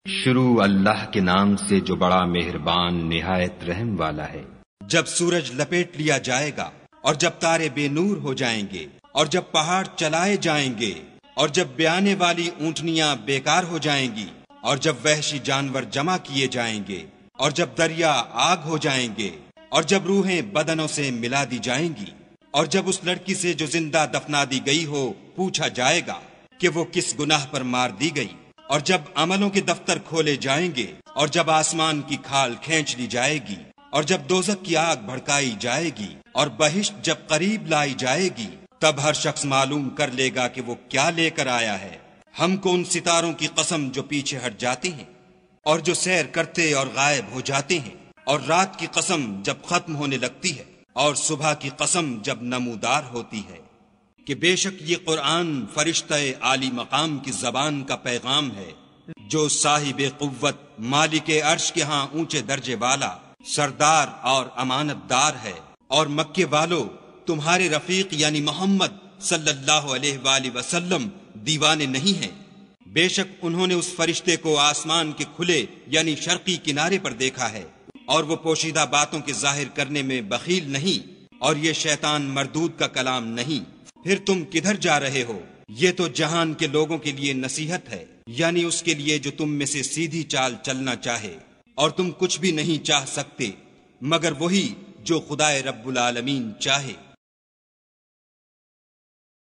شروع اللہ کے نام سے جو بڑا مہربان نہایت رحم والا ہے۔ جب سورج لپیٹ لیا جائے گا اور جب تارے بے نور ہو جائیں گے اور جب پہاڑ چلائے جائیں گے اور جب بیانے والی اونٹنیاں بیکار ہو جائیں گی اور جب وحشی جانور جمع کیے جائیں گے اور جب دریا آگ ہو جائیں گے اور جب روحیں بدنوں سے ملا دی جائیں گی اور جب اس لڑکی سے جو زندہ دفنا دی گئی ہو پوچھا جائے گا کہ وہ کس گناہ پر مار دی گئی، اور جب عملوں کے دفتر کھولے جائیں گے اور جب آسمان کی کھال کھینچ لی جائے گی اور جب دوزخ کی آگ بھڑکائی جائے گی اور بہشت جب قریب لائی جائے گی، تب ہر شخص معلوم کر لے گا کہ وہ کیا لے کر آیا ہے۔ ہم کو ان ستاروں کی قسم جو پیچھے ہٹ جاتے ہیں اور جو سیر کرتے اور غائب ہو جاتے ہیں، اور رات کی قسم جب ختم ہونے لگتی ہے اور صبح کی قسم جب نمودار ہوتی ہے، کہ بے شک یہ قرآن فرشتہ عالی مقام کی زبان کا پیغام ہے، جو صاحب قوت مالک عرش کے ہاں اونچے درجے والا سردار اور امانت دار ہے۔ اور مکے والو، تمہارے رفیق یعنی محمد صلی اللہ علیہ وآلہ وسلم دیوانے نہیں ہیں، بے شک انہوں نے اس فرشتے کو آسمان کے کھلے یعنی شرقی کنارے پر دیکھا ہے، اور وہ پوشیدہ باتوں کے ظاہر کرنے میں بخیل نہیں، اور یہ شیطان مردود کا کلام نہیں۔ پھر تم کدھر جا رہے ہو؟ یہ تو جہان کے لوگوں کے لیے نصیحت ہے، یعنی اس کے لیے جو تم میں سے سیدھی چال چلنا چاہے، اور تم کچھ بھی نہیں چاہ سکتے مگر وہی جو خدائے رب العالمین چاہے۔